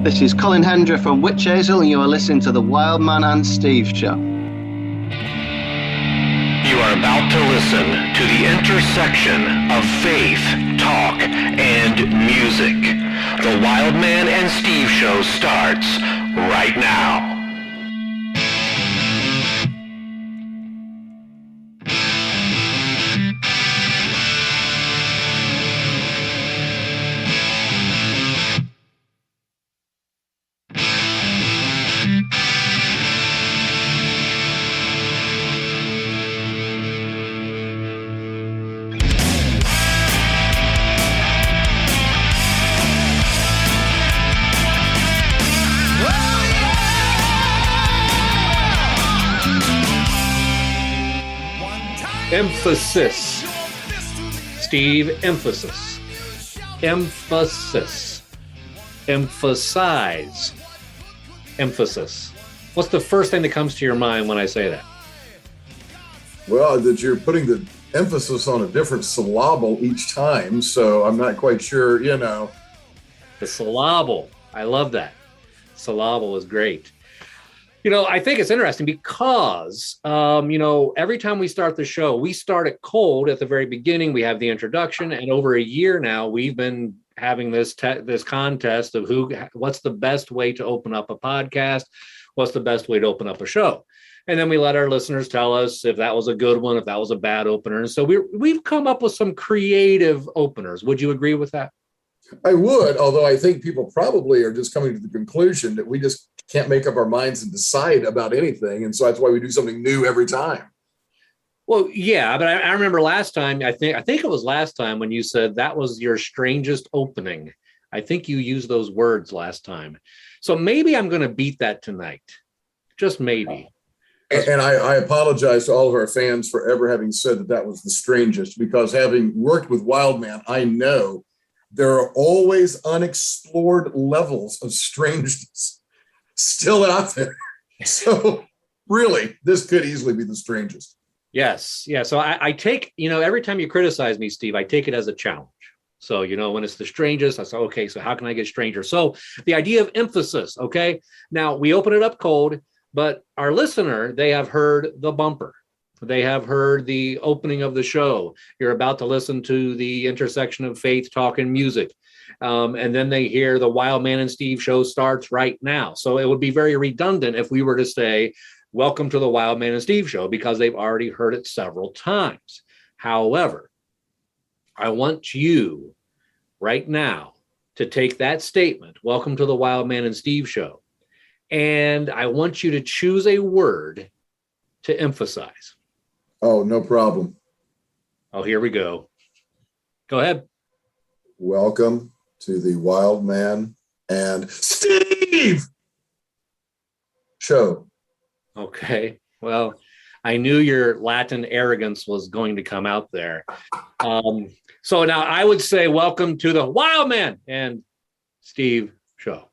This is Colin Hendra from Witch Hazel, and you are listening to the Wild Man and Steve Show. You are about to listen to the intersection of faith, talk, and music. The Wild Man and Steve Show starts right now. Emphasis. Steve, emphasis. Emphasis. Emphasize. Emphasis. What's the first thing that comes to your mind when I say that? Well, that you're putting the emphasis on a different syllable each time, so I'm not quite sure, The syllable. I love that. Syllable is great. I think it's interesting because, every time we start the show, we start it cold at the very beginning. We have the introduction, and over a year now, we've been having this contest of what's the best way to open up a podcast, what's the best way to open up a show. And then we let our listeners tell us if that was a good one, if that was a bad opener. And so we've come up with some creative openers. Would you agree with that? I would, although I think people probably are just coming to the conclusion that we just can't make up our minds and decide about anything. And so that's why we do something new every time. Well, yeah, but I remember last time, I think it was last time when you said that was your strangest opening. I think you used those words last time. So maybe I'm going to beat that tonight. Just maybe. And I apologize to all of our fans for ever having said that was the strangest, because having worked with Wildman, I know there are always unexplored levels of strangeness still out there. So really, this could easily be the strangest. Yes. Yeah. So I take, every time you criticize me, Steve, I take it as a challenge. So, when it's the strangest, I say, okay, so how can I get stranger? So the idea of emphasis. Okay. Now we open it up cold, but our listener, they have heard the bumper. They have heard the opening of the show. You're about to listen to the intersection of faith, talk, and music. And then they hear the Wild Man and Steve show starts right now. So it would be very redundant if we were to say, welcome to the Wild Man and Steve show, because they've already heard it several times. However, I want you right now to take that statement, welcome to the Wild Man and Steve show, and I want you to choose a word to emphasize. Oh, no problem. Oh, here we go. Go ahead. Welcome to the Wild Man and Steve show. Okay. Well, I knew your Latin arrogance was going to come out there. So now I would say, welcome to the Wild Man and Steve show.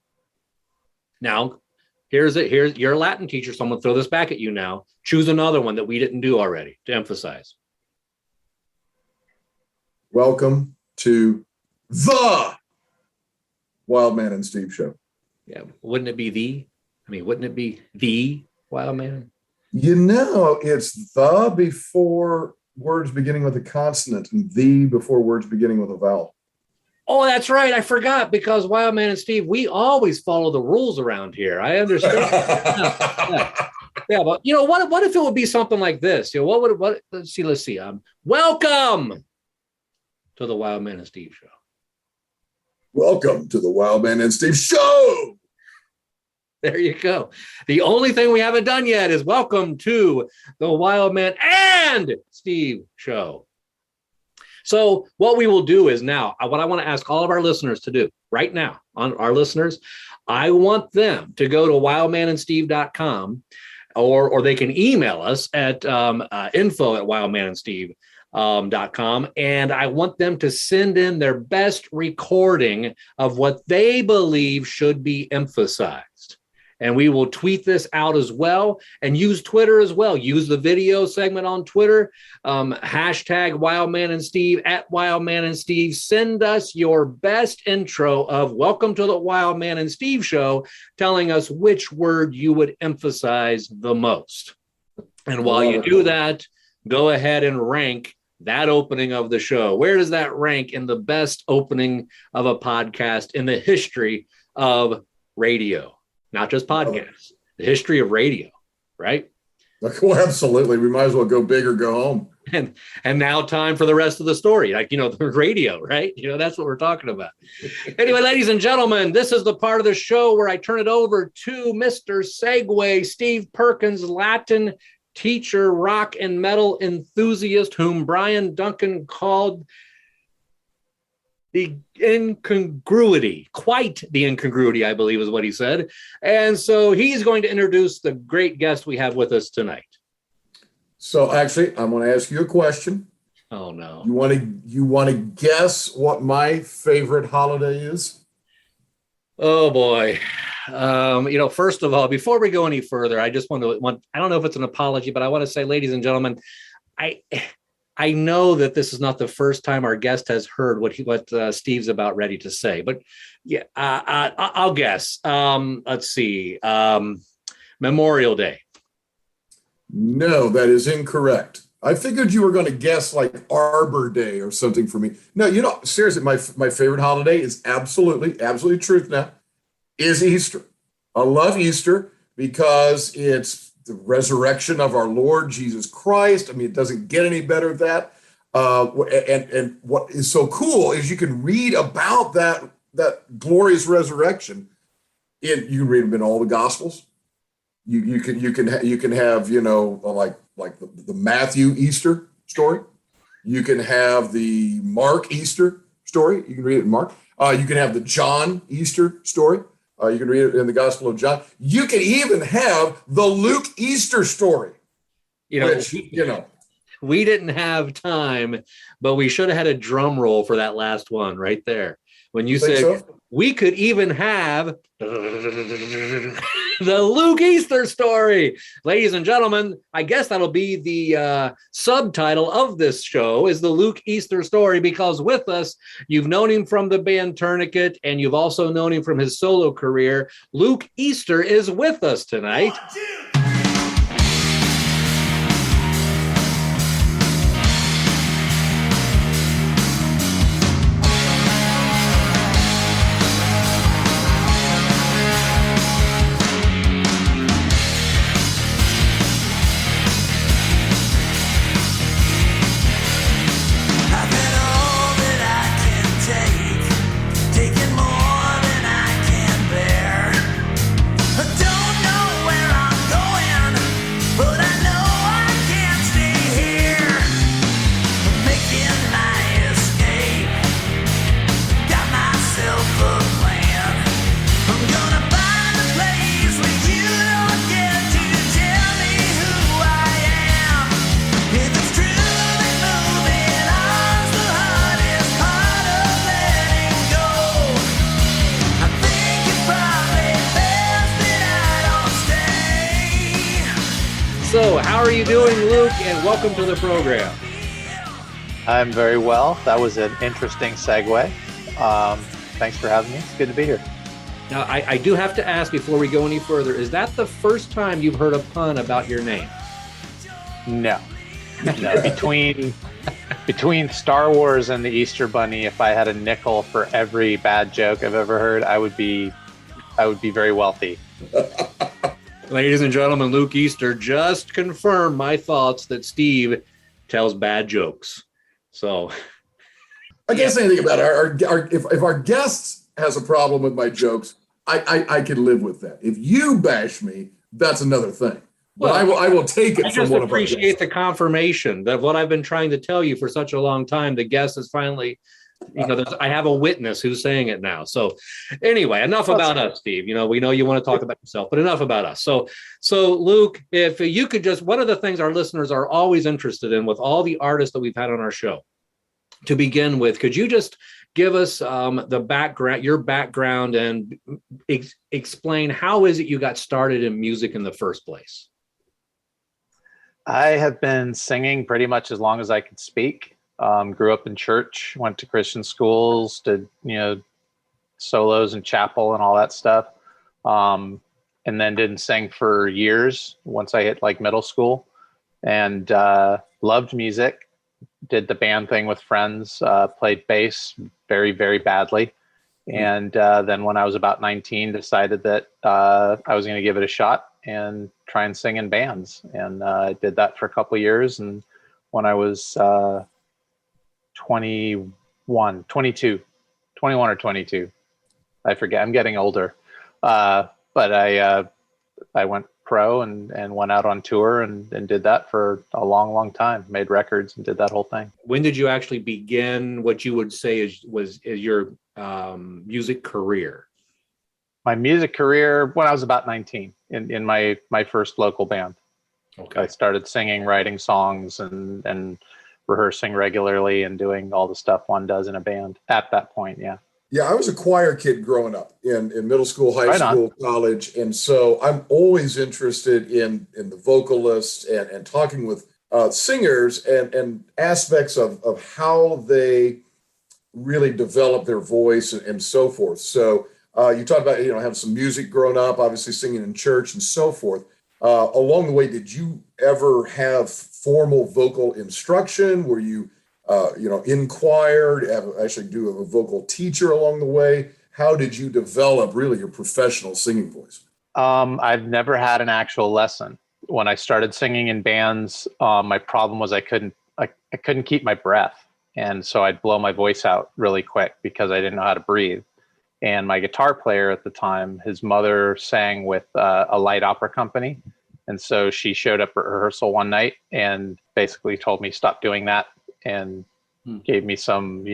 Now, here's your Latin teacher. So I'm going to throw this back at you now. Choose another one that we didn't do already to emphasize. Welcome to the Wild Man and Steve show. Yeah. Wouldn't it be wouldn't it be the Wild Man? It's the before words beginning with a consonant and the before words beginning with a vowel. Oh, that's right. I forgot, because Wild Man and Steve, we always follow the rules around here. I understand. Yeah, but what if it would be something like this? Let's see. Welcome to the Wild Man and Steve show. Welcome to the Wild Man and Steve show. There you go. The only thing we haven't done yet is welcome to the Wild Man and Steve show. So what we will do is now, what I want to ask all of our listeners to do right now, on our listeners, I want them to go to wildmanandsteve.com, or they can email us at info@wildmanandsteve.com. And I want them to send in their best recording of what they believe should be emphasized. and we will tweet this out as well, and use Twitter as well. Use the video segment on Twitter, hashtag Wildman and Steve, at Wildman and Steve. Send us your best intro of Welcome to the Wildman and Steve Show, telling us which word you would emphasize the most. And while you do that, go ahead and rank that opening of the show. Where does that rank in the best opening of a podcast in the history of radio? Not just podcasts, the history of radio, right? Well, absolutely. We might as well go big or go home. And now time for the rest of the story. Like, the radio, right? That's what we're talking about. Anyway, ladies and gentlemen, this is the part of the show where I turn it over to Mr. Segway, Steve Perkins, Latin teacher, rock and metal enthusiast, whom Brian Duncan called the incongruity, quite the incongruity, I believe is what he said. And so he's going to introduce the great guest we have with us tonight. So actually, I'm going to ask you a question. Oh, no. You want to guess what my favorite holiday is? Oh, boy. First of all, before we go any further, I just want I don't know if it's an apology, but I want to say, ladies and gentlemen, I know that this is not the first time our guest has heard what Steve's about ready to say, but yeah, I'll guess. Let's see. Memorial Day. No, that is incorrect. I figured you were going to guess like Arbor Day or something for me. No, seriously, my favorite holiday is absolutely truth now, is Easter. I love Easter because it's the resurrection of our Lord Jesus Christ. I mean, it doesn't get any better than that. And what is so cool is you can read about that glorious resurrection. You can read them in all the Gospels. You can have like the Matthew Easter story. You can have the Mark Easter story. You can read it in Mark. You can have the John Easter story. You can read it in the Gospel of John. You can even have the Luke Easter story. We didn't have time, but we should have had a drum roll for that last one right there. When you said so? We could even have the Luke Easter story. Ladies and gentlemen, I guess that'll be the subtitle of this show, is the Luke Easter story, because with us, you've known him from the band Tourniquet, and you've also known him from his solo career. Luke Easter is with us tonight. 1, 2. So, how are you doing, Luke? And welcome to the program. I'm very well. That was an interesting segue. Thanks for having me. It's good to be here. Now, I do have to ask before we go any further, is that the first time you've heard a pun about your name? No. Between Star Wars and the Easter Bunny, if I had a nickel for every bad joke I've ever heard, I would be very wealthy. Ladies and gentlemen, Luke Easter just confirmed my thoughts that Steve tells bad jokes. So I can't say anything about it. If our guest has a problem with my jokes, I can live with that. If you bash me, that's another thing. But I will take it from one of our guests. I appreciate the confirmation that what I've been trying to tell you for such a long time, the guest is finally, I have a witness who's saying it now. So anyway, enough about us, Steve. We know you want to talk about yourself, but enough about us. So Luke, if you could just, one of the things our listeners are always interested in with all the artists that we've had on our show, to begin with, could you just give us the background, your background, and explain how is it you got started in music in the first place? I have been singing pretty much as long as I could speak. Grew up in church, went to Christian schools, did, solos in chapel and all that stuff. And then didn't sing for years once I hit like middle school, and loved music. Did the band thing with friends, played bass very, very badly. And then when I was about 19, decided that I was going to give it a shot and try and sing in bands. And I did that for a couple of years. And when I was 21 or 22, I forget, I'm getting older. But I went pro and went out on tour and did that for a long, long time, made records and did that whole thing. When did you actually begin what you would say is your music career? My music career, when I was about 19 in my first local band. Okay. I started singing, writing songs and rehearsing regularly and doing all the stuff one does in a band at that point. Yeah. Yeah, I was a choir kid growing up in middle school, high school, college. And so I'm always interested in the vocalists and talking with singers and aspects of how they really develop their voice and so forth. So you talked about, having some music growing up, obviously singing in church and so forth. Along the way, did you ever have formal vocal instruction? Were you in choir, actually do a vocal teacher along the way? How did you develop really your professional singing voice? I've never had an actual lesson. When I started singing in bands, my problem was I couldn't keep my breath. And so I'd blow my voice out really quick because I didn't know how to breathe. And my guitar player at the time, his mother sang with a light opera company. And so she showed up at rehearsal one night and basically told me, stop doing that. And gave me some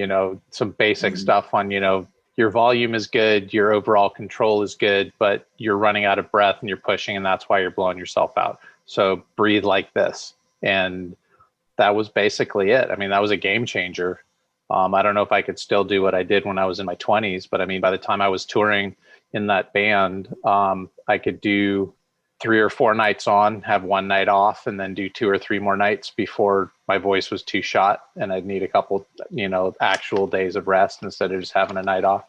basic stuff on, your volume is good, your overall control is good, but you're running out of breath and you're pushing, and that's why you're blowing yourself out. So breathe like this. And that was basically it. I mean, that was a game changer. I don't know if I could still do what I did when I was in my 20s, but I mean, by the time I was touring in that band, I could do 3 or 4 nights on, have one night off, and then do 2 or 3 more nights before my voice was too shot and I'd need a couple, actual days of rest instead of just having a night off.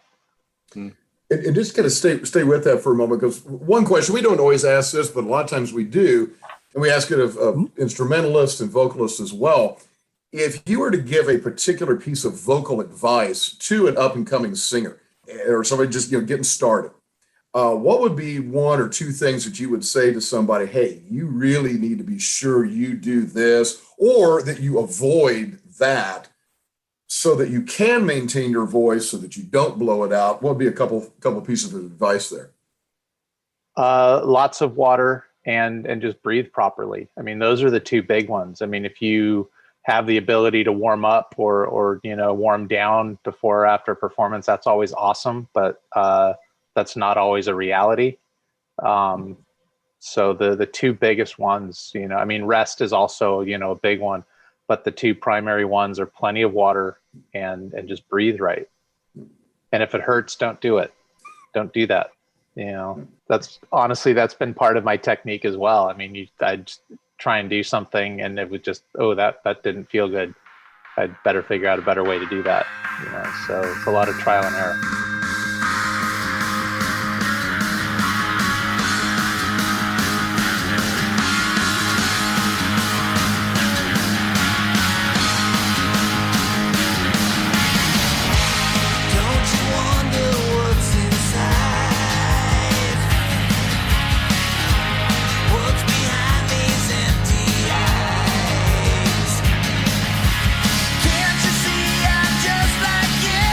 And just kind of stay with that for a moment, because one question, we don't always ask this, but a lot of times we do, and we ask it of instrumentalists and vocalists as well. If you were to give a particular piece of vocal advice to an up-and-coming singer or somebody just getting started, what would be 1 or 2 things that you would say to somebody? Hey, you really need to be sure you do this, or that you avoid that, so that you can maintain your voice, so that you don't blow it out. What would be a couple pieces of advice there? Lots of water and just breathe properly. I mean, those are the 2 big ones. I mean, if you have the ability to warm up or warm down before or after a performance, that's always awesome. But that's not always a reality. So the 2 biggest ones, rest is also, a big one, but the 2 primary ones are plenty of water and just breathe right. And if it hurts, don't do it. Don't do that. That's been part of my technique as well. I mean, I'd just try and do something and it would just, that didn't feel good. I'd better figure out a better way to do that. So it's a lot of trial and error. Can't you see I'm just like you?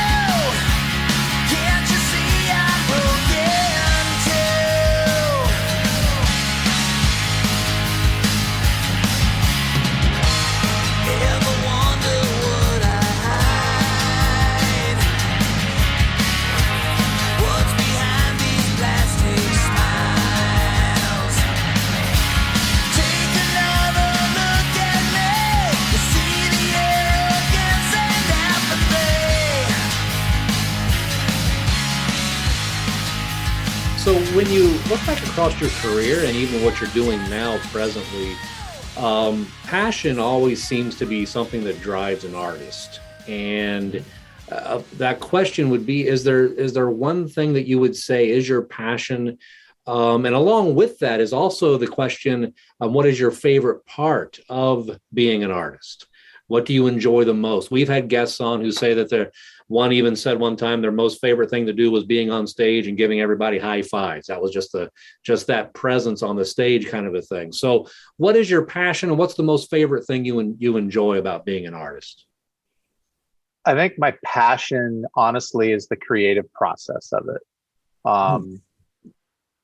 when you look back across your career and even what you're doing now presently, passion always seems to be something that drives an artist. And that question would be, is there one thing that you would say is your passion? And along with that is also the question, what is your favorite part of being an artist? What do you enjoy the most? We've had guests on who say that one even said one time their most favorite thing to do was being on stage and giving everybody high fives. That was just that presence on the stage kind of a thing. So what is your passion, and what's the most favorite thing you enjoy about being an artist? I think my passion, honestly, is the creative process of it.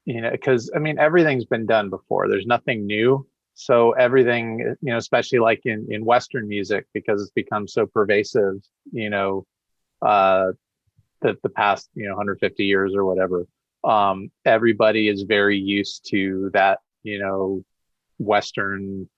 Because I mean, everything's been done before. There's nothing new. So everything, especially like in Western music, because it's become so pervasive, the past, 150 years or whatever, everybody is very used to that, Western,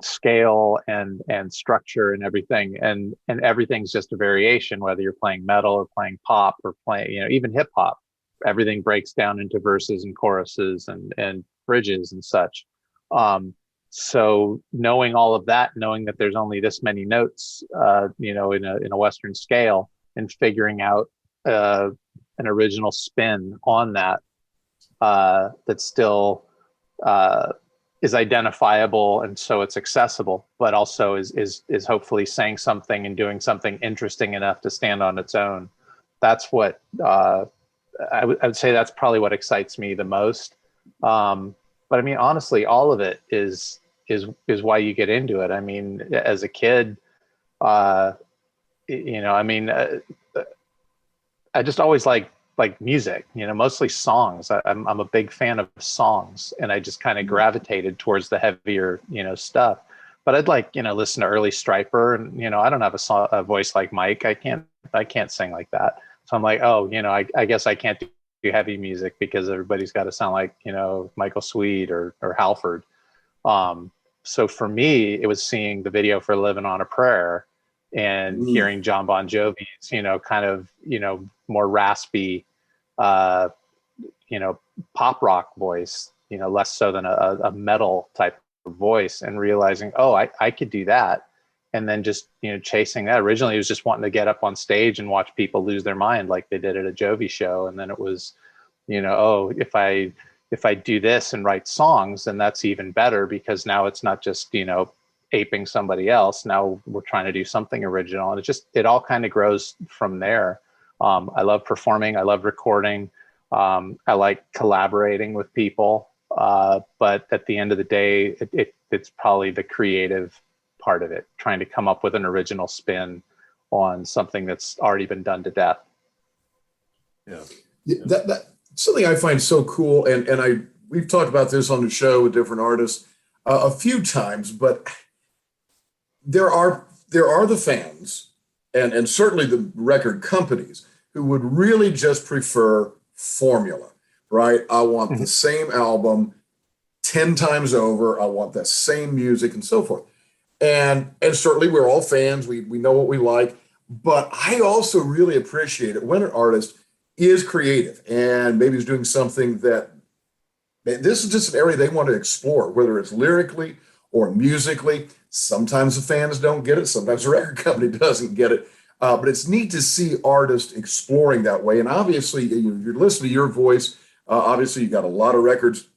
scale and structure and everything. And everything's just a variation, whether you're playing metal or playing pop or playing, even hip hop, everything breaks down into verses and choruses and bridges and such. So knowing all of that, knowing that there's only this many notes, in a Western scale, and figuring out an original spin on that that still is identifiable, and so it's accessible, but also is hopefully saying something and doing something interesting enough to stand on its own. That's what I would say. That's probably what excites me the most. But I mean, honestly, all of it is why you get into it. I mean, as a kid, I just always like music, mostly songs. I'm a big fan of songs, and I just kind of gravitated towards the heavier, stuff. But I'd listen to early Stryper, and I don't have a voice like Mike. I can't sing like that. So I'm like, I guess I can't do heavy music because everybody's got to sound like, Michael Sweet or Halford. So for me, it was seeing the video for Living on a Prayer and hearing John Bon Jovi's, kind of, more raspy, pop rock voice, less so than a metal type of voice, and realizing, I could do that. And then just, chasing that. Originally, it was just wanting to get up on stage and watch people lose their mind like they did at a Jovi show. And then it was, if I do this and write songs, then that's even better, because now it's not just, aping somebody else. Now we're trying to do something original. And it all kind of grows from there. I love performing. I love recording. I like collaborating with people. But at the end of the day, it's probably the creative part of it, trying to come up with an original spin on something that's already been done to death. Yeah. That something I find so cool, and we've talked about this on the show with different artists a few times, but there are the fans and certainly the record companies who would really just prefer formula, right? I want the same album 10 times over. I want the same music and so forth. And certainly we're all fans. We know what we like, but I also really appreciate it when an artist is creative and maybe is doing something that this is just an area they want to explore, whether it's lyrically or musically. Sometimes the fans don't get it. Sometimes the record company doesn't get it. But it's neat to see artists exploring that way. And obviously, you're listening to your voice. Obviously, you got a lot of records,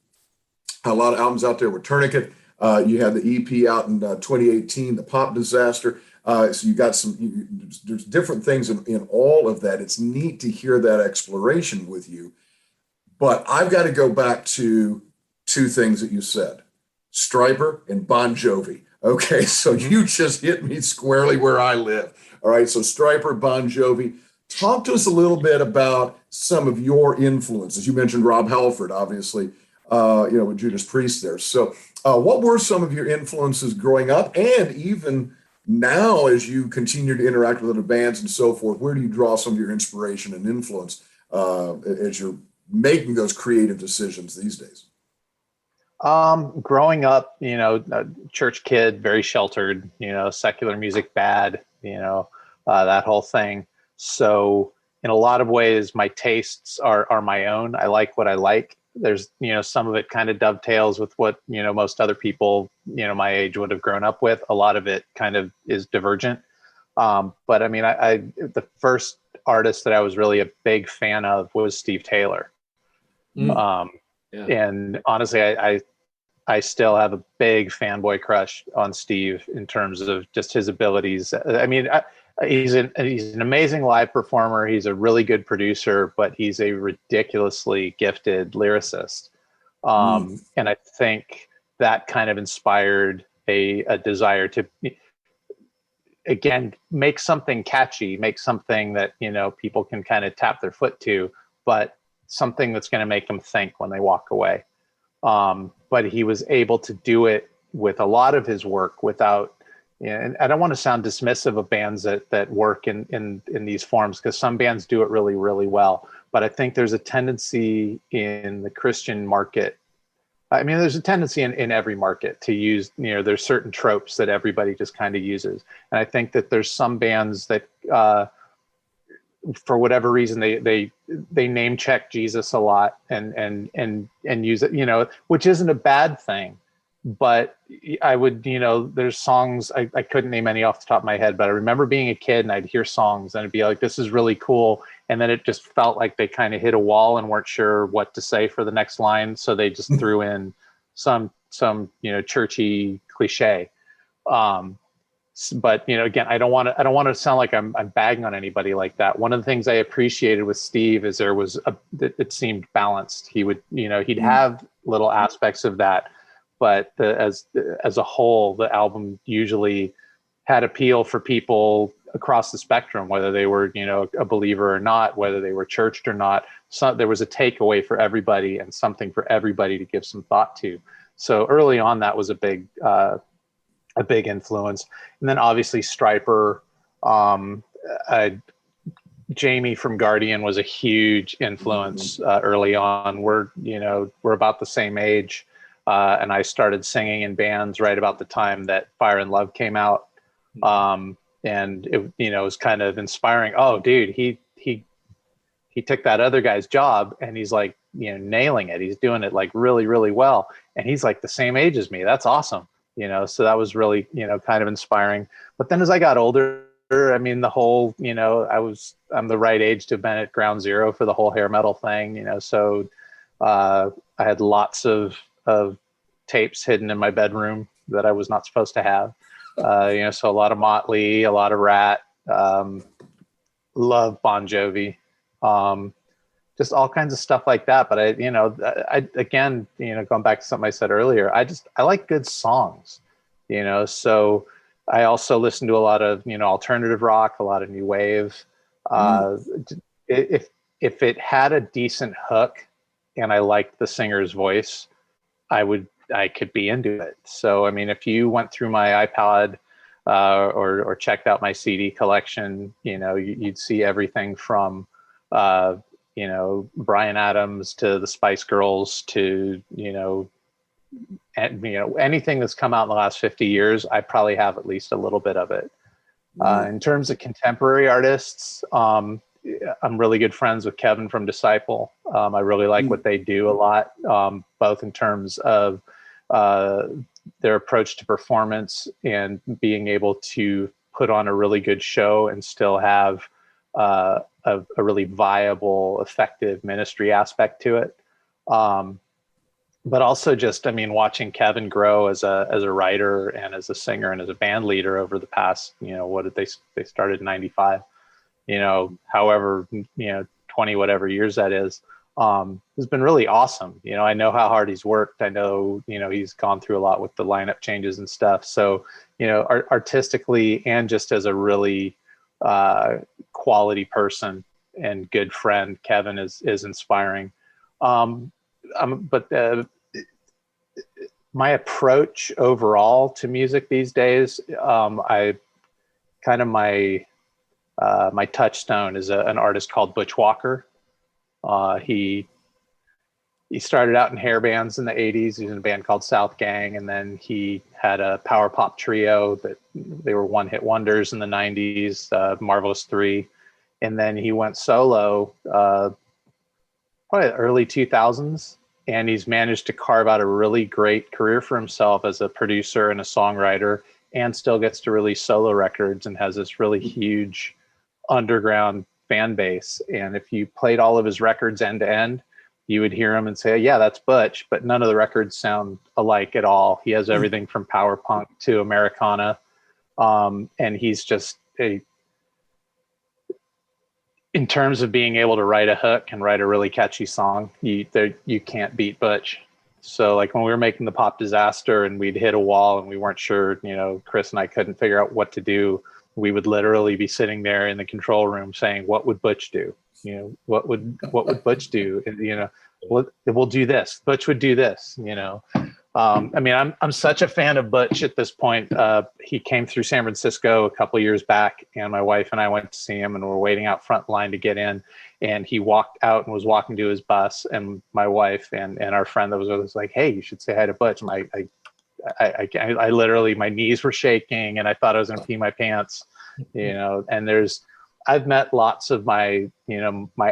a lot of albums out there with Tourniquet. You had the EP out in 2018, The Pop Disaster. So you got there's different things in all of that. It's neat to hear that exploration with you. But I've got to go back to two things that you said, Stryper and Bon Jovi. Okay, so you just hit me squarely where I live. All right, so Stryper, Bon Jovi. Talk to us a little bit about some of your influences. You mentioned Rob Halford, obviously, with Judas Priest there. So what were some of your influences growing up, and even now as you continue to interact with other bands and so forth? Where do you draw some of your inspiration and influence as you're making those creative decisions these days? Growing up, a church kid, very sheltered, secular music bad, that whole thing. So in a lot of ways, my tastes are my own. I like what I like. There's, some of it kind of dovetails with what, most other people, my age would have grown up with. A lot of it kind of is divergent. But I mean, the first artist that I was really a big fan of was Steve Taylor. Yeah. And honestly, I still have a big fanboy crush on Steve in terms of just his abilities. I mean, he's an amazing live performer. He's a really good producer, but he's a ridiculously gifted lyricist. And I think that kind of inspired a desire to, again, make something catchy, make something that, people can kind of tap their foot to, but something that's going to make them think when they walk away. But he was able to do it with a lot of his work without, and I don't want to sound dismissive of bands that work in these forms, because some bands do it really, really well. But I think there's a tendency in the Christian market. I mean, there's a tendency in every market to use, there's certain tropes that everybody just kind of uses. And I think that there's some bands that, for whatever reason, they name check Jesus a lot and use it, which isn't a bad thing. But I would, there's songs, I couldn't name any off the top of my head, but I remember being a kid and I'd hear songs and I'd be like, this is really cool. And then it just felt like they kind of hit a wall and weren't sure what to say for the next line. So they just threw in some churchy cliche. But again, I don't want to sound like I'm bagging on anybody like that. One of the things I appreciated with Steve is it seemed balanced. He would, he'd have little aspects of that, but as a whole, the album usually had appeal for people across the spectrum, whether they were, a believer or not, whether they were churched or not. So there was a takeaway for everybody and something for everybody to give some thought to. So early on, that was a big influence. And then obviously Stryper, Jamie from Guardian was a huge influence early on. We're about the same age. And I started singing in bands right about the time that Fire and Love came out. And it was kind of inspiring. Oh, dude, he took that other guy's job and he's like, nailing it. He's doing it like really, really well. And he's like the same age as me. That's awesome. So that was really, kind of inspiring. But then as I got older, I mean, the whole, I'm the right age to have been at ground zero for the whole hair metal thing, so I had lots of tapes hidden in my bedroom that I was not supposed to have. So a lot of Motley, a lot of Rat, love Bon Jovi, just all kinds of stuff like that. But I again, going back to something I said earlier, I like good songs, so I also listen to a lot of, alternative rock, a lot of new wave. If it had a decent hook and I liked the singer's voice, I could be into it. So, I mean, if you went through my iPod or checked out my CD collection, you'd see everything from, Bryan Adams to the Spice Girls to, anything that's come out in the last 50 years, I probably have at least a little bit of it. In terms of contemporary artists, I'm really good friends with Kevin from Disciple. I really like what they do a lot, both in terms of their approach to performance and being able to put on a really good show and still have a really viable, effective ministry aspect to it. But also just, watching Kevin grow as a writer and as a singer and as a band leader over the past, what did they started in 95, however, 20, whatever years that is, has been really awesome. I know how hard he's worked. I know, he's gone through a lot with the lineup changes and stuff. So, artistically and just as a really quality person and good friend, Kevin is inspiring. But my approach overall to music these days, my touchstone is an artist called Butch Walker. He started out in hair bands in the 80s. He was in a band called South Gang, and then he had a power pop trio that they were one-hit wonders in the 90s, Marvelous Three. And then he went solo, probably the early 2000s. And he's managed to carve out a really great career for himself as a producer and a songwriter, and still gets to release solo records and has this really huge underground fan base. And if you played all of his records end to end, you would hear him and say, yeah, that's Butch, but none of the records sound alike at all. He has everything from power punk to Americana. And he's just in terms of being able to write a hook and write a really catchy song, you can't beat Butch. So like when we were making the Pop Disaster and we'd hit a wall and we weren't sure, Chris and I couldn't figure out what to do, we would literally be sitting there in the control room saying, what would Butch do? What would Butch do? We'll do this. Butch would do this, I'm such a fan of Butch at this point. He came through San Francisco a couple of years back, and my wife and I went to see him, and we're waiting out front line to get in. And he walked out and was walking to his bus, and my wife and our friend that was with us was like, "Hey, you should say hi to Butch." And I literally, my knees were shaking, and I thought I was going to pee my pants, And I've met lots of my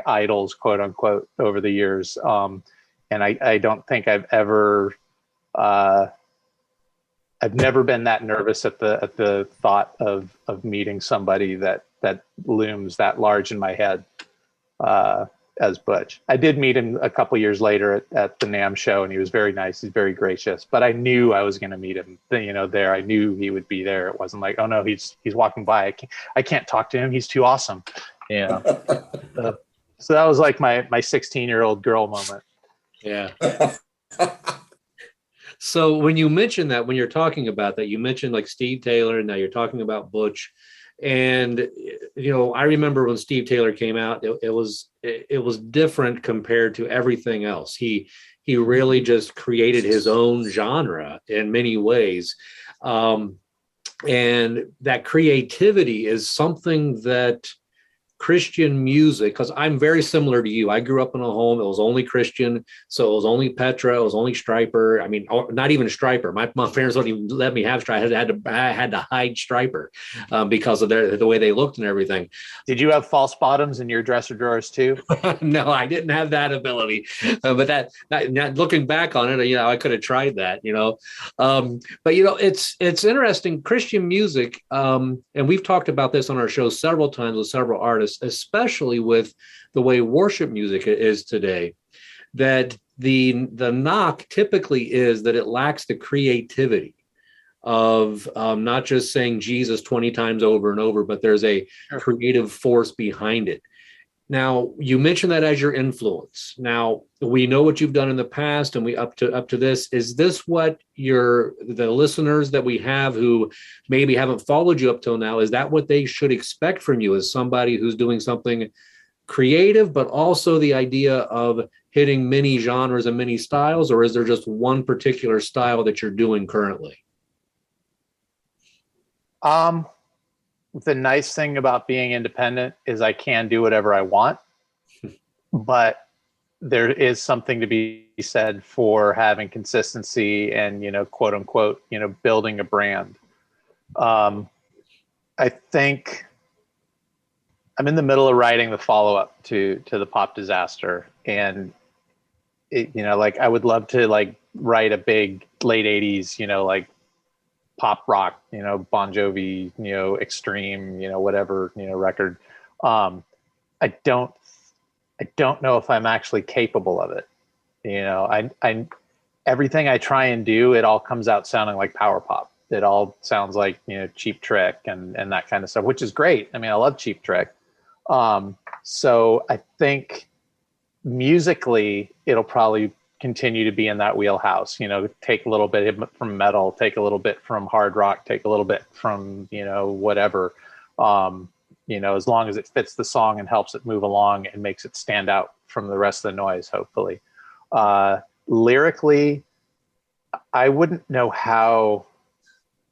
idols, quote unquote, over the years, and I don't think I've never been that nervous at the thought of meeting somebody that looms that large in my head as Butch. I did meet him a couple years later at the NAMM show, and he was very nice. He's very gracious, but I knew I was going to meet him, there. I knew he would be there. It wasn't like, oh no, he's walking by. I can't talk to him. He's too awesome. Yeah. So that was like my 16-year-old girl moment. Yeah. So when you mention that, when you're talking about that, you mentioned like Steve Taylor, and now you're talking about Butch. And, I remember when Steve Taylor came out, it was different compared to everything else. He really just created his own genre in many ways. And that creativity is something that Christian music, because I'm very similar to you. I grew up in a home that was only Christian, so it was only Petra, it was only Striper. I mean, not even Striper. My parents wouldn't even let me have Striper. I had to hide Striper because of the way they looked and everything. Did you have false bottoms in your dresser drawers too? No, I didn't have that ability. But that looking back on it, I could have tried that. But it's interesting. Christian music, and we've talked about this on our show several times with several artists, especially with the way worship music is today, that the knock typically is that it lacks the creativity of not just saying Jesus 20 times over and over, but there's a creative force behind it. Now, you mentioned that as your influence. Now, we know what you've done in the past, and we up to this. Is this what the listeners that we have who maybe haven't followed you up till now, is that what they should expect from you, as somebody who's doing something creative, but also the idea of hitting many genres and many styles, or is there just one particular style that you're doing currently? The nice thing about being independent is I can do whatever I want, but there is something to be said for having consistency and, quote unquote, building a brand. I think I'm in the middle of writing the follow-up to the Pop Disaster, and I would love to write a big late 80s, pop rock, Bon Jovi, extreme, whatever, record. I don't know if I'm actually capable of it. I everything I try and do, it all comes out sounding like power pop. It all sounds like, Cheap Trick and that kind of stuff, which is great. I mean, I love Cheap Trick. So I think musically it'll probably continue to be in that wheelhouse, take a little bit from metal, take a little bit from hard rock, take a little bit from, whatever, as long as it fits the song and helps it move along and makes it stand out from the rest of the noise, hopefully. Lyrically, I wouldn't know how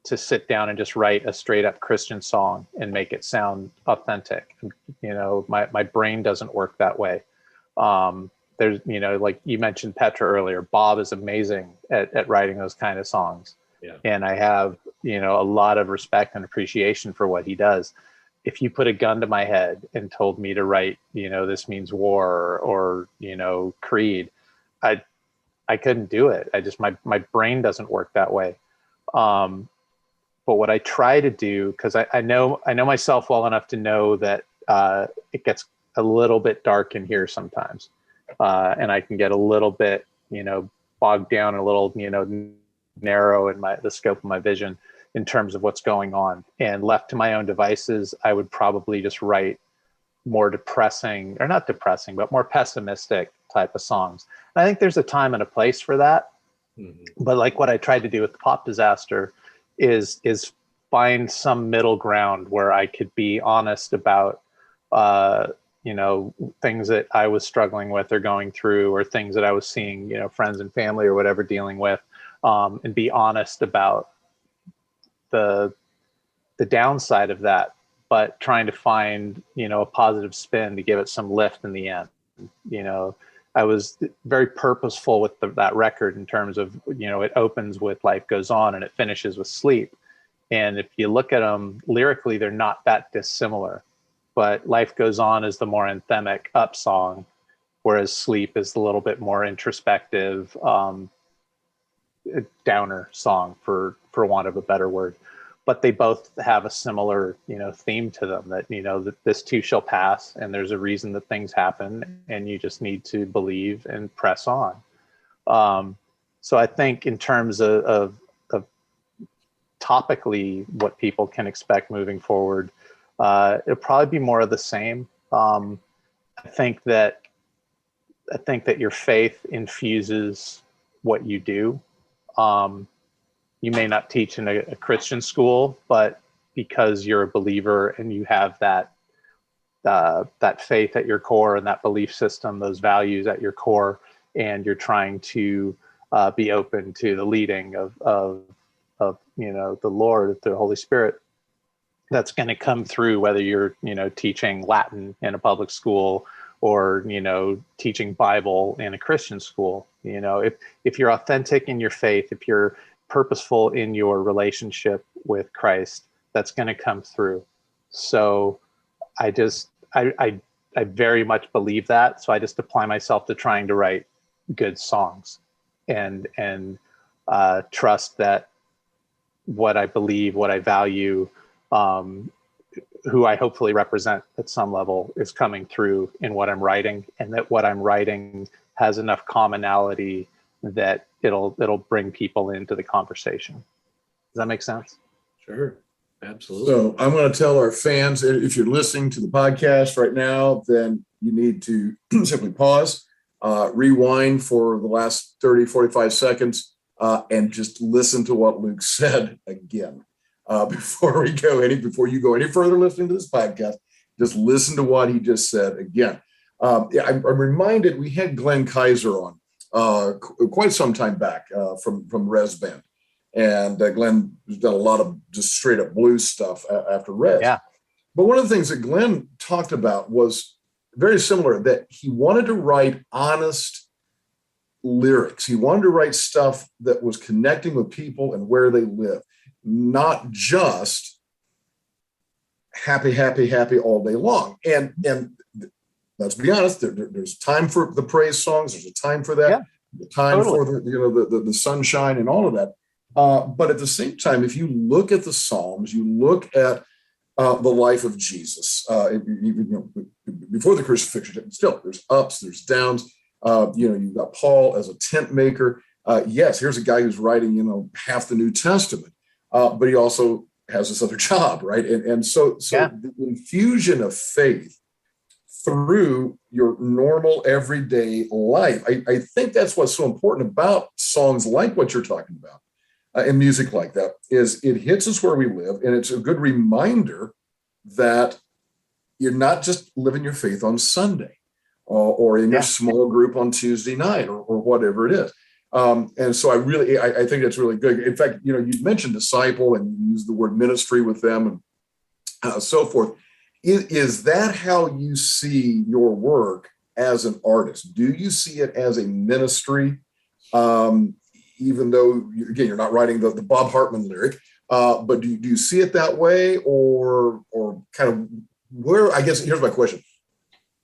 to sit down and just write a straight up Christian song and make it sound authentic. My brain doesn't work that way. There's, like you mentioned Petra earlier, Bob is amazing at writing those kind of songs. Yeah. And I have, a lot of respect and appreciation for what he does. if you put a gun to my head and told me to write, this means war or creed, I couldn't do it. My brain doesn't work that way. But what I try to do, because I know myself well enough to know that it gets a little bit dark in here sometimes, and I can get a little bit, bogged down, a little, narrow in the scope of my vision in terms of what's going on. And left to my own devices, I would probably just write more depressing, or not depressing, but more pessimistic type of songs. And I think there's a time and a place for that. Mm-hmm. But like what I tried to do with the Pop Disaster is find some middle ground where I could be honest about, things that I was struggling with or going through, or things that I was seeing, friends and family or whatever dealing with, and be honest about the downside of that, but trying to find, a positive spin to give it some lift in the end. I was very purposeful with that record in terms of, it opens with Life Goes On and it finishes with Sleep. And if you look at them lyrically, they're not that dissimilar, but Life Goes On is the more anthemic up song, whereas Sleep is a little bit more introspective, downer song, for want of a better word. But they both have a similar, theme to them, that, that this too shall pass, and there's a reason that things happen, and you just need to believe and press on. So I think in terms of topically what people can expect moving forward, it'll probably be more of the same. I think that your faith infuses what you do. You may not teach in a Christian school, but because you're a believer and you have that faith at your core and that belief system, those values at your core, and you're trying to be open to the leading of the Lord, the Holy Spirit, that's going to come through, whether you're teaching Latin in a public school or teaching Bible in a Christian school. If you're authentic in your faith, if you're purposeful in your relationship with Christ, that's going to come through. So I very much believe that. So I just apply myself to trying to write good songs and trust that what I believe, what I value, who I hopefully represent at some level, is coming through in what I'm writing, and that what I'm writing has enough commonality that it'll bring people into the conversation. Does that make sense? Sure. Absolutely. So I'm going to tell our fans, if you're listening to the podcast right now, then you need to simply pause, rewind for the last 30, 45 seconds, and just listen to what Luke said again. Before you go any further listening to this podcast, just listen to what he just said again. I'm reminded we had Glenn Kaiser on quite some time back from Res Band, and Glenn has done a lot of just straight up blues stuff after Res. Yeah. But one of the things that Glenn talked about was very similar, that he wanted to write honest lyrics. He wanted to write stuff that was connecting with people and where they live, not just happy, happy, happy all day long. And let's be honest, there's time for the praise songs. There's a time for that. Yeah, time totally. For the sunshine and all of that. But at the same time, if you look at the Psalms, you look at the life of Jesus, before the crucifixion, still there's ups, there's downs. You've got Paul as a tent maker. Yes, here's a guy who's writing, half the New Testament, but he also has this other job, right? And so yeah. The infusion of faith through your normal everyday life. I think that's what's so important about songs like what you're talking about, and music like that, is it hits us where we live. And it's a good reminder that you're not just living your faith on Sunday or in your small group on Tuesday night or whatever it is. And so I think that's really good. In fact, you mentioned disciple and you used the word ministry with them and so forth. Is that how you see your work as an artist? Do you see it as a ministry? Even though, again, you're not writing the Bob Hartman lyric, But do you see it that way, or kind of where? I guess here's my question,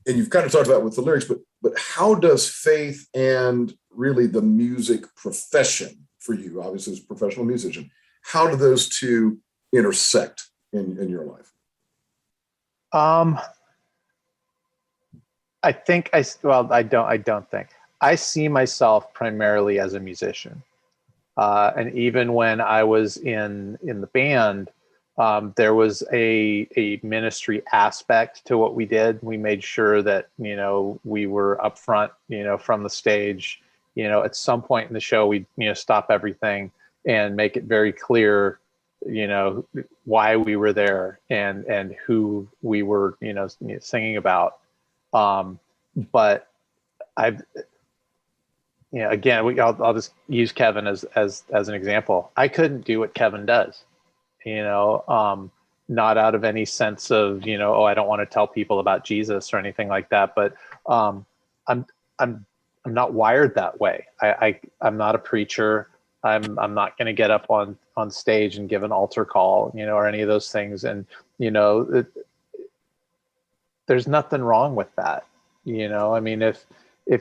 and you've kind of talked about it with the lyrics, but how does faith and really the music profession for you, obviously as a professional musician, how do those two intersect in your life? I don't think. I see myself primarily as a musician. And even when I was in the band, there was a ministry aspect to what we did. We made sure that, we were up front, from the stage. At some point in the show, we'd, stop everything and make it very clear, why we were there and who we were, singing about. But again, I'll just use Kevin as an example. I couldn't do what Kevin does, not out of any sense of, I don't want to tell people about Jesus or anything like that. But I'm not wired that way. I'm not a preacher. I'm not going to get up on stage and give an altar call, or any of those things. And, there's nothing wrong with that. I mean, if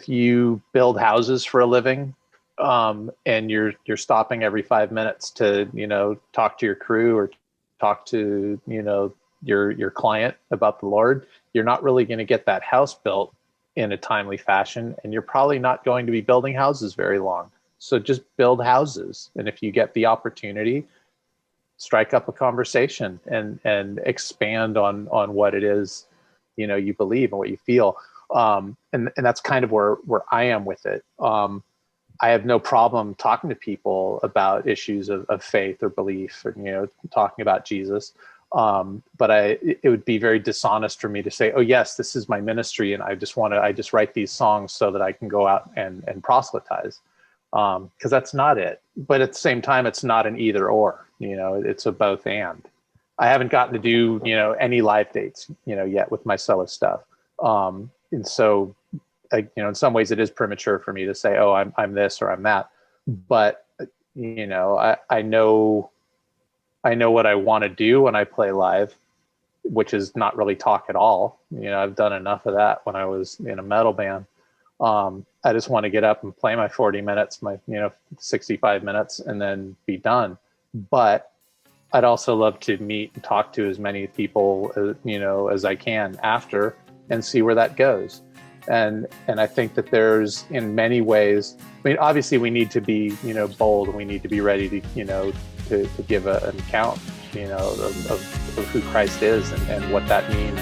you build houses for a living, and you're stopping every 5 minutes to, talk to your crew or talk to, your client about the Lord, you're not really going to get that house built in a timely fashion. And you're probably not going to be building houses very long. So just build houses. And if you get the opportunity, strike up a conversation and expand on what it is, you believe and what you feel. And that's kind of where I am with it. I have no problem talking to people about issues of faith or belief, or, talking about Jesus. But it would be very dishonest for me to say, oh yes, this is my ministry. And I just write these songs so that I can go out and proselytize. Cause that's not it. But at the same time, it's not an either or, it's a both and. I haven't gotten to do, any live dates, yet with my solo stuff. And so, in some ways it is premature for me to say, oh, I'm this or I'm that. But, I know what I want to do when I play live, which is not really talk at all. I've done enough of that when I was in a metal band. I just want to get up and play my 40 minutes, my, 65 minutes, and then be done. But I'd also love to meet and talk to as many people, as I can after, and see where that goes. And I think that there's, in many ways, I mean, obviously we need to be, bold, and we need to be ready to, to give an account, of who Christ is and what that means.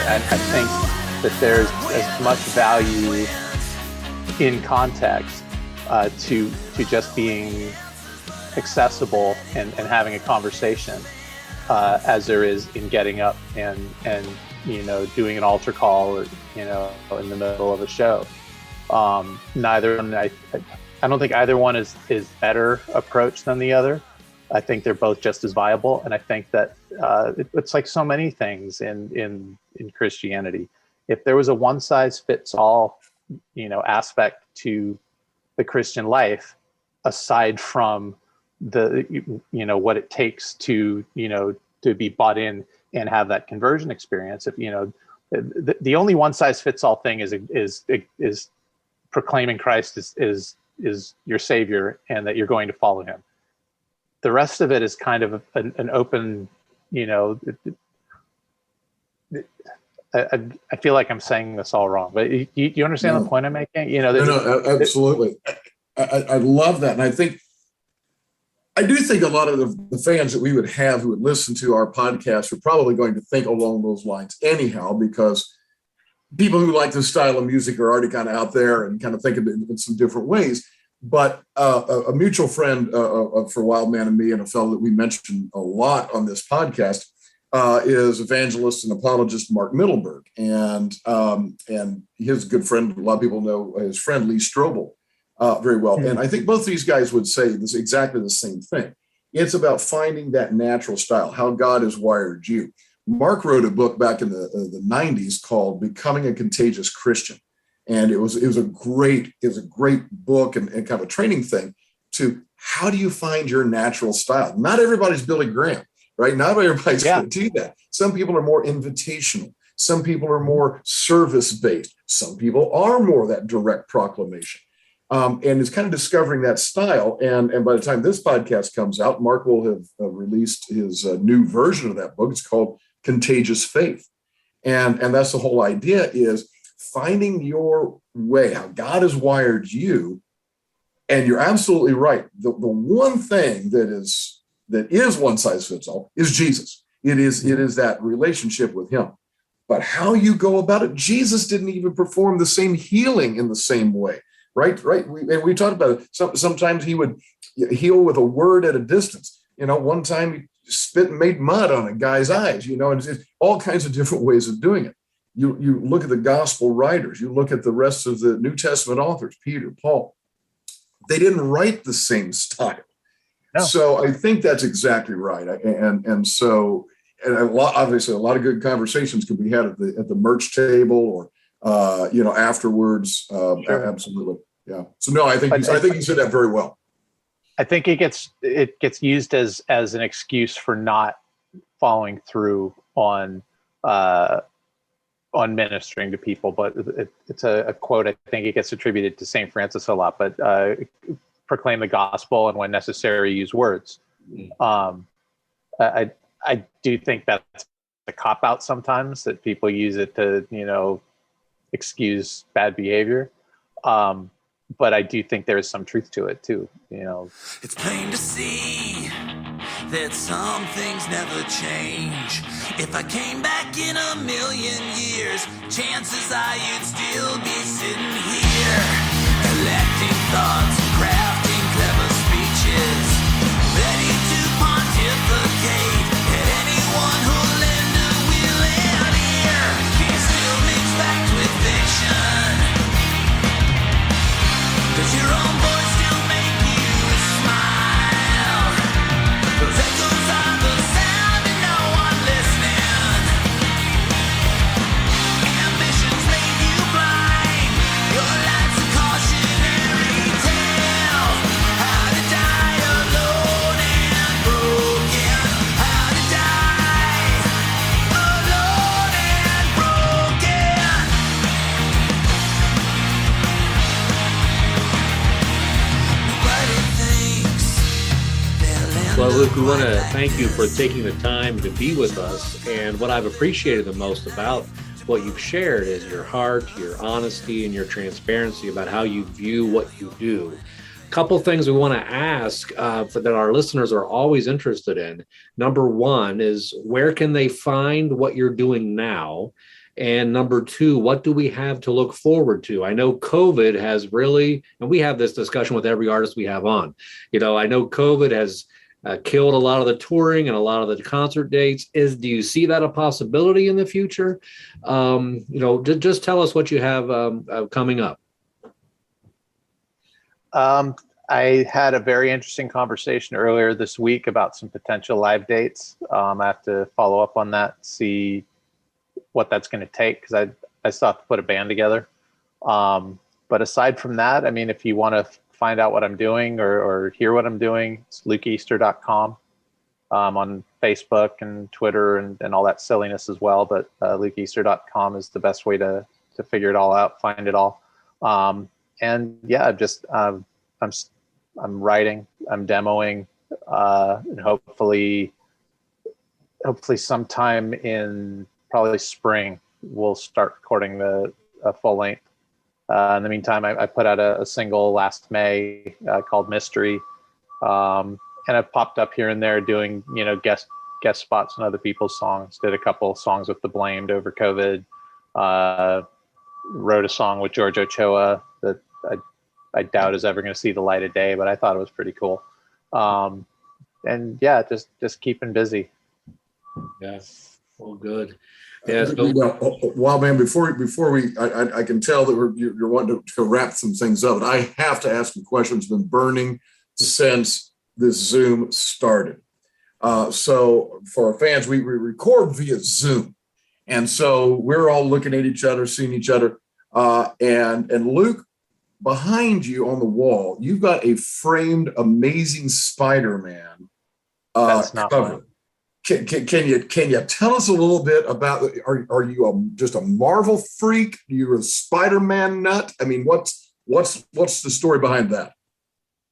I think that there's as much value in context to just being accessible and having a conversation as there is in getting up and doing an altar call or in the middle of a show. Neither one, I don't think either one is better approach than the other. I think they're both just as viable, and I think that it's like so many things in Christianity. If there was a one size fits all, aspect to the Christian life, aside from the what it takes to be bought in and have that conversion experience, if the only one size fits all thing is proclaiming Christ is your savior and that you're going to follow him. the rest of it is kind of an open, you know, I feel like I'm saying this all wrong, but you understand the point I'm making? You know, no, absolutely. I love that. And I do think a lot of the fans that we would have who would listen to our podcast are probably going to think along those lines anyhow, because people who like this style of music are already kind of out there and kind of think of it in some different ways. But a mutual friend for Wildman and me, and a fellow that we mentioned a lot on this podcast, is evangelist and apologist Mark Middleburg, and his good friend, a lot of people know his friend Lee Strobel very well. And I think both these guys would say this exactly the same thing. It's about finding that natural style, how God has wired you. Mark wrote a book back in the 90s called Becoming a Contagious Christian. And it was a great book and kind of a training thing to how do you find your natural style? Not everybody's Billy Graham, right? Not everybody's going to do that. Some people are more invitational. Some people are more service-based. Some people are more that direct proclamation. And it's kind of discovering that style. And by the time this podcast comes out, Mark will have released his new version of that book. It's called Contagious Faith. And that's the whole idea, is finding your way, how God has wired you. And you're absolutely right. The one thing that is one size fits all is Jesus. It is that relationship with him. But how you go about it, Jesus didn't even perform the same healing in the same way. Right. We talked about it. Sometimes he would heal with a word at a distance. You know, one time he spit and made mud on a guy's eyes, you know, and it's all kinds of different ways of doing it. You look at the gospel writers, you look at the rest of the New Testament authors, Peter, Paul, they didn't write the same style. No. So I think that's exactly right. So obviously a lot of good conversations can be had at the merch table or afterwards. Sure. Absolutely. Yeah. So no, I think you said that very well. I think it gets used as an excuse for not following through on ministering to people, but it's a quote. I think it gets attributed to St. Francis a lot, but proclaim the gospel and when necessary, use words. I do think that's a cop out sometimes, that people use it to, excuse bad behavior. But I do think there's some truth to it too, It's plain to see that some things never change. If I came back in a million years, chances are you'd still be sitting here, collecting thoughts and crafting clever speeches, ready to pontificate at anyone who'll lend a willing ear. Can't still mix fact with fiction. Does your own voice still make you smile? Those echoes are the sound and no one listening. Ambitions made you blind. Your life's a cautionary tale. How to die alone and broken. How to die alone and broken. Well, Luke, we want to thank you for taking the time to be with us. And what I've appreciated the most about what you've shared is your heart, your honesty, and your transparency about how you view what you do. A couple things we want to ask that our listeners are always interested in. Number one is, where can they find what you're doing now? And number two, what do we have to look forward to? I know COVID has really, and we have this discussion with every artist we have on. I know COVID has killed a lot of the touring and a lot of the concert dates. Do you see that a possibility in the future? Just tell us what you have coming up. I had a very interesting conversation earlier this week about some potential live dates. I have to follow up on that, see what that's going to take, because I still have to put a band together. But aside from that, I mean, if you want to find out what I'm doing or hear what I'm doing, it's lukeeaster.com, on Facebook and Twitter and all that silliness as well. But lukeeaster.com is the best way to figure it all out, find it all. And yeah, I'm writing, I'm demoing, and hopefully sometime in probably spring we'll start recording a full length. In the meantime, I put out a single last May called Mystery, and I've popped up here and there doing guest spots on other people's songs. Did a couple songs with The Blamed over COVID. Wrote a song with George Ochoa that I doubt is ever going to see the light of day, but I thought it was pretty cool. And yeah, just keeping busy. Yeah, well, good. Yeah, Wild Man, before we, I can tell that you're wanting to wrap some things up. But I have to ask a question that's been burning since this Zoom started. So for our fans, we record via Zoom, and so we're all looking at each other, seeing each other. And Luke, behind you on the wall, you've got a framed Amazing Spider-Man That's not cover. mine. Can you tell us a little bit about? Are you just a Marvel freak? You're a Spider-Man nut? I mean, what's the story behind that?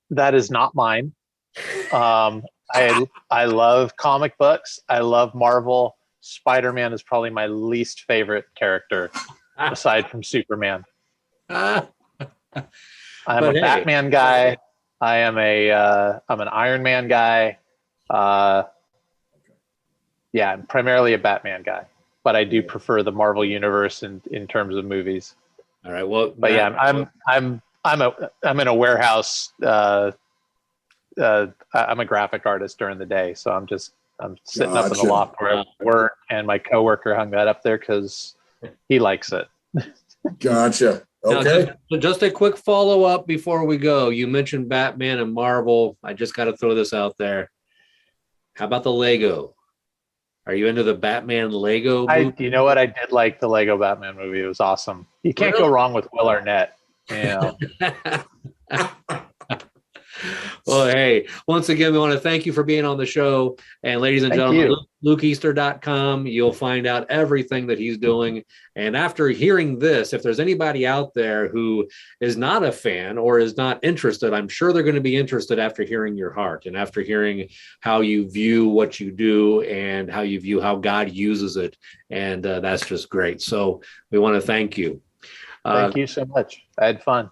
That is not mine. I love comic books. I love Marvel. Spider-Man is probably my least favorite character, aside from Superman. I'm a Batman guy. I'm an Iron Man guy. Yeah, I'm primarily a Batman guy, but I do prefer the Marvel universe in terms of movies. all right. Well, But yeah, I'm in a warehouse. I'm a graphic artist during the day, so I'm sitting up in the Gotcha. loft where I work, and my coworker hung that up there because he likes it. Gotcha. Now, Okay. just a quick follow up before we go. You mentioned Batman and Marvel. I just got to throw this out there. How about the Lego? Are you into the Batman Lego movie? You know what? I did like the Lego Batman movie. It was awesome. You can't go wrong with Will Arnett. You know. Well, hey, once again, we want to thank you for being on the show. And ladies and Thank gentlemen, you. LukeEaster.com, you'll find out everything that he's doing. And after hearing this, if there's anybody out there who is not a fan or is not interested, I'm sure they're going to be interested after hearing your heart and after hearing how you view what you do and how you view how God uses it. And that's just great. So we want to thank you. Thank you so much. I had fun.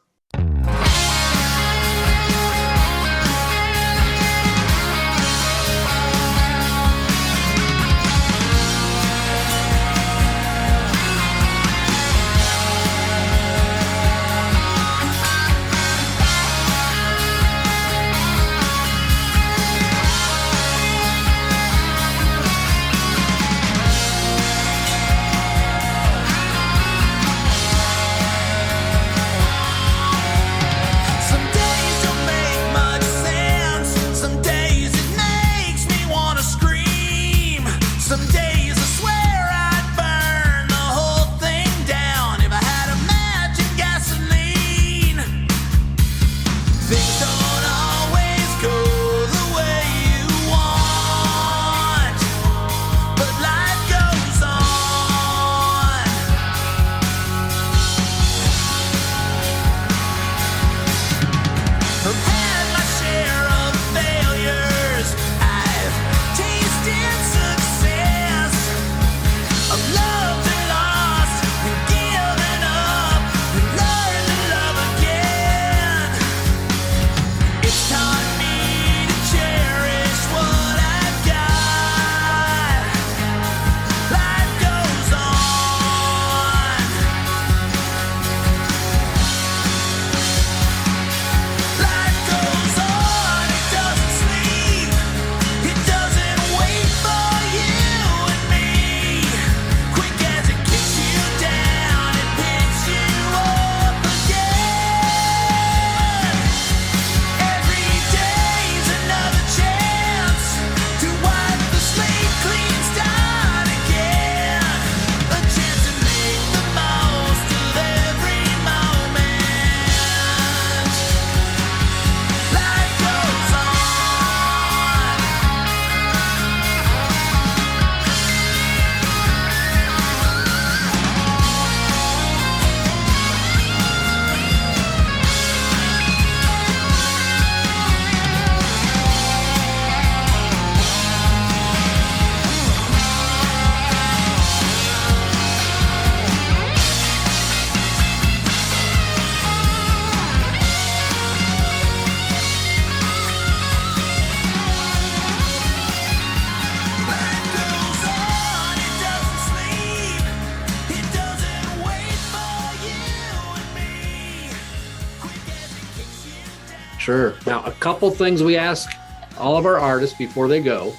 Sure. Now, a couple things we ask all of our artists before they go.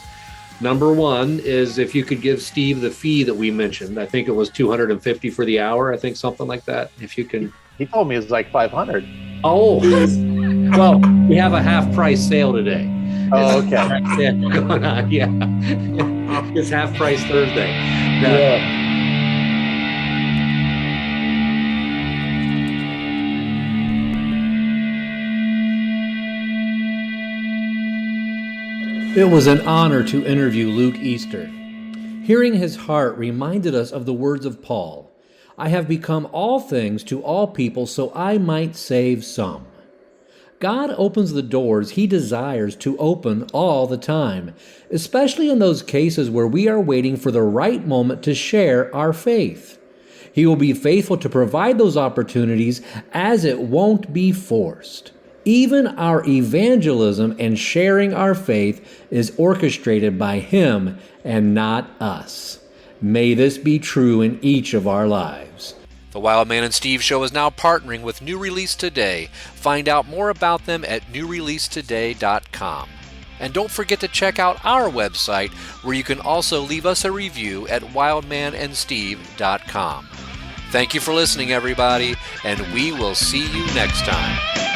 Number one is if you could give Steve the fee that we mentioned. I think it was $250 for the hour. I think something like that. If you can. He told me it was like $500. Oh, well, we have a half price sale today. Oh, okay. Yeah, going on. Yeah. It's half price Thursday. Now, Yeah. It was an honor to interview Luke Easter. Hearing his heart reminded us of the words of Paul, "I have become all things to all people so I might save some." God opens the doors He desires to open all the time, especially in those cases where we are waiting for the right moment to share our faith. He will be faithful to provide those opportunities as it won't be forced. Even our evangelism and sharing our faith is orchestrated by Him and not us. May this be true in each of our lives. The Wild Man and Steve Show is now partnering with New Release Today. Find out more about them at newreleasetoday.com. And don't forget to check out our website, where you can also leave us a review at wildmanandsteve.com. Thank you for listening, everybody, and we will see you next time.